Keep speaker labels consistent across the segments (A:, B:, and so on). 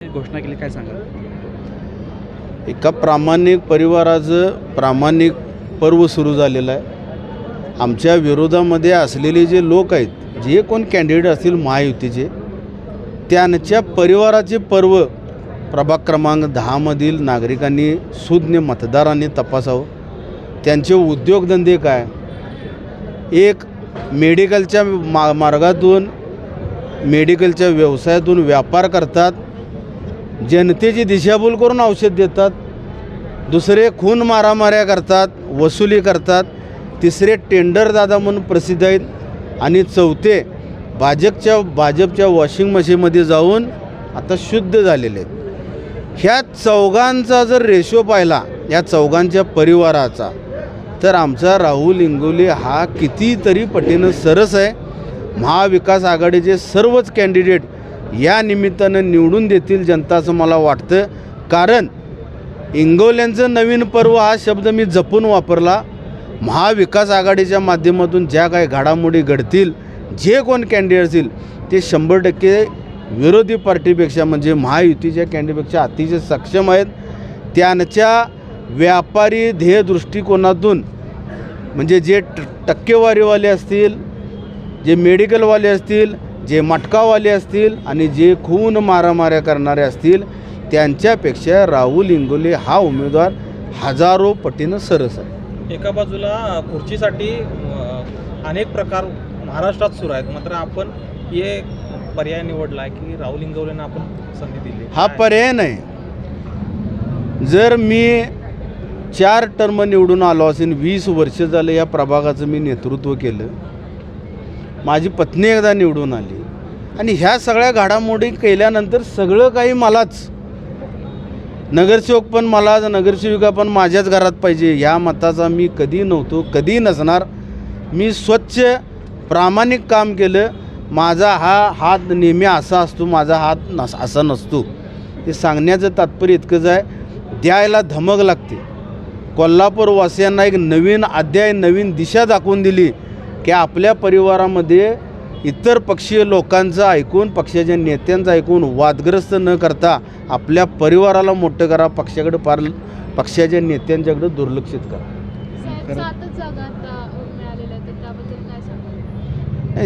A: घोषणा केली, काय सांगाल?
B: एका प्रामाणिक परिवाराचं प्रामाणिक पर्व सुरू झालेलं आहे. आमच्या विरोधामध्ये असलेले जे लोक आहेत, जे कोण कॅन्डिडेट असतील महायुतीचे, त्यांच्या परिवाराचे पर्व प्रभाग क्रमांक 10मधील नागरिकांनी सुज्ञ मतदारांनी तपासावं. त्यांचे उद्योगधंदे काय, एक मेडिकलच्या मार्गातून मेडिकलच्या व्यवसायातून व्यापार करतात, जनतेची दिशाभूल करून औषध देतात, दुसरे खून मारामाऱ्या करतात, वसुली करतात, तिसरे टेंडर दादा म्हणून प्रसिद्ध आहेत, आणि चौथे भाजपच्या वॉशिंग मशीनमध्ये जाऊन आता शुद्ध झालेले आहेत. ह्या चौघांचा जर रेशो पाहिला, या चौघांच्या परिवाराचा, तर आमचा राहुल इंगोले हा कितीतरी पटीनं सरस आहे. महाविकास आघाडीचे सर्वच कॅन्डिडेट या निमित्तानं निवडून देतील जनता असं मला वाटतं. कारण इंगोल्यांचं नवीन पर्व हा शब्द मी जपून वापरला. महाविकास आघाडीच्या माध्यमातून ज्या काही घडामोडी घडतील, जे कोण कॅन्डिडेट असतील, ते 100% विरोधी पार्टीपेक्षा म्हणजे महायुतीच्या कॅन्डिडेटपेक्षा अतिशय सक्षम आहेत. त्यांच्या व्यापारी ध्येय दृष्टिकोनातून म्हणजे जे टक्केवारीवाले असतील, जे मेडिकलवाले असतील, जे मटकावाले असतील, आणि जे खून मारामाऱ्या करणारे असतील, त्यांच्यापेक्षा राहुल इंगोले हा उमेदवार हजारो पटीनं सरस आहे.
C: एका बाजूला खुर्चीसाठी अनेक प्रकार महाराष्ट्रात सुरू आहेत, मात्र आपण हे पर्याय निवडला आहे की राहुल इंगोलेंना आपण संधी दिली.
B: हा पर्याय नाही. जर मी 4 टर्म निवडून आलो असेल, 20 वर्ष झालं या प्रभागाचं मी नेतृत्व केलं, माझी पत्नी एकदा निवडून आली, आणि ह्या सगळ्या घडामोडी केल्यानंतर सगळं काही मलाच, नगरसेवक पण मलाच, नगरसेविका पण माझ्याच घरात पाहिजे, ह्या मताचा मी कधी नव्हतो, कधी नसणार. मी स्वच्छ प्रामाणिक काम केलं. माझा हा हात नेहमी असा असतो, माझा हात असा नसतो. हे सांगण्याचं तात्पर्य इतकंच आहे, द्यायला धमक लागते. कोल्हापूरवासियांना एक नवीन अध्याय, नवीन दिशा दाखवून दिली की आपल्या परिवारामध्ये इतर पक्षीय लोकांचं ऐकून, पक्षाच्या नेत्यांचं ऐकून वादग्रस्त न करता आपल्या परिवाराला मोठं करा, पक्षाकडे पक्षाच्या नेत्यांच्याकडे दुर्लक्षित करा.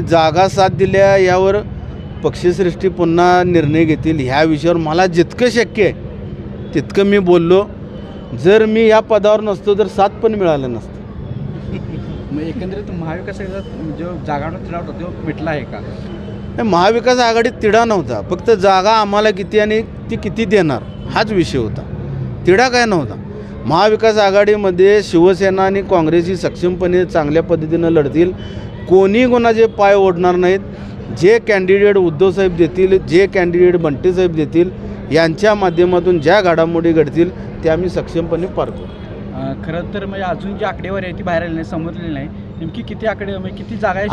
B: जागा 7 दिल्या, यावर पक्षश्रेष्ठी पुन्हा निर्णय घेतील. ह्या विषयावर मला जितकं शक्य आहे तितकं मी बोललो. जर मी या पदावर नसतो तर 7 पण मिळालं नसतं.
A: मग एकंदरीत महाविकास आघाडीत जो जागांवर तिढा होता तो मिटला आहे का?
B: महाविकास आघाडीत तिढा नव्हता, फक्त जागा आम्हाला किती आणि ती किती देणार हाच विषय होता. तिढा काय नव्हता. महाविकास आघाडीमध्ये शिवसेना आणि काँग्रेसही सक्षमपणे चांगल्या पद्धतीनं लढतील. कोणी कोणाचे पाय ओढणार नाहीत. जे कॅन्डिडेट उद्धवसाहेब देतील, जे कॅन्डिडेट बंटीसाहेब देतील, यांच्या माध्यमातून ज्या घडामोडी घडतील त्या आम्ही सक्षमपणे पार करू.
A: खरं तर म्हणजे अजून जी आकडेवारी आहे ती बाहेर आली नाही, समजलेली नाही. नेमकी किती आकडे, म्हणजे किती जागा आहे?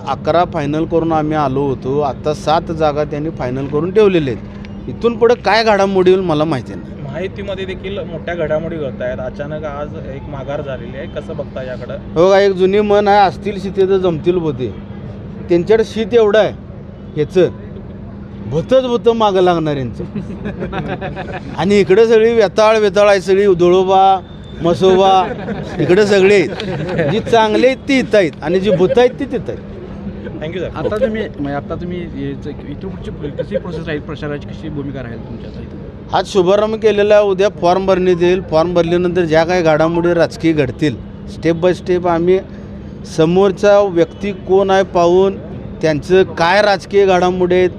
B: 11 फायनल करून आम्ही आलो होतो. आता 7 जागा त्यांनी फायनल करून ठेवलेल्या आहेत. इथून पुढे काय घडामोडी होईल मला माहिती नाही.
C: माहितीमध्ये देखील मोठ्या घडामोडी घडत आहेत. अचानक आज एक माघार झालेली आहे, कसं बघता याकडं?
B: हो का, एक जुनी म्हण आहे, असतील शीते तर जमतील भोते. त्यांच्याकडे शीत एवढं आहे, ह्याचं भूतच मागं लागणार यांचं. आणि इकडे सगळी वेताळ आहे, सगळी उधळोबा मसोबा इकडे सगळे आहेत. जी चांगले आहेत ती इथं आहेत, आणि जी भूत आहेत ती तिथं आहेत.
C: Thank you sir.
A: आता तुम्ही इथून पुढची कशी प्रोसेस राहील, प्रचाराची कशी भूमिका राहील तुमच्या?
B: आज शुभारंभ केलेला आहे. उद्या फॉर्म भरण्यात येईल. फॉर्म भरल्यानंतर ज्या काही घडामोडी राजकीय घडतील, स्टेप बाय स्टेप आम्ही समोरचा व्यक्ती कोण आहे पाहून, त्यांचं काय राजकीय घडामोडी आहेत,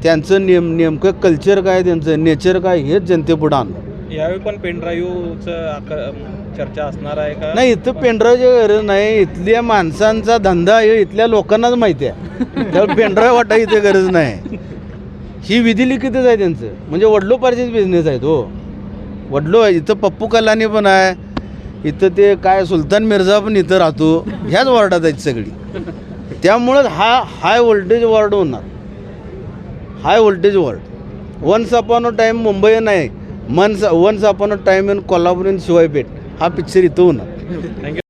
B: त्यांचं नेमकं कल्चर काय, त्यांचं नेचर काय, हेच जनतेपुढं आणू.
C: यावेळी पण पेनड्राईव्हचं चर्चा असणार आहे का?
B: नाही, इथं पेनड्राईव्हची गरज नाही. इथल्या माणसांचा धंदा हे इथल्या लोकांनाच माहिती आहे. त्यामुळे पेनड्राईव्ह वाटा इथे गरज नाही. ही विधिलिखितच आहे त्यांचं, म्हणजे वडलोपार्जित बिझनेस आहेत. हो, वडलो आहे. इथं पप्पू कलानी पण आहे, इथं ते काय सुलतान मिर्झा पण इथं राहतो. ह्याच वॉर्डात आहेत सगळी. त्यामुळं हा हाय व्होल्टेज वॉर्ड होणार. High voltage ward. Once upon a time Mumbai नाही, once upon a time in Kolhapur in Shivaypeth हा पिक्चर इथं होणार.
C: थँक्यू.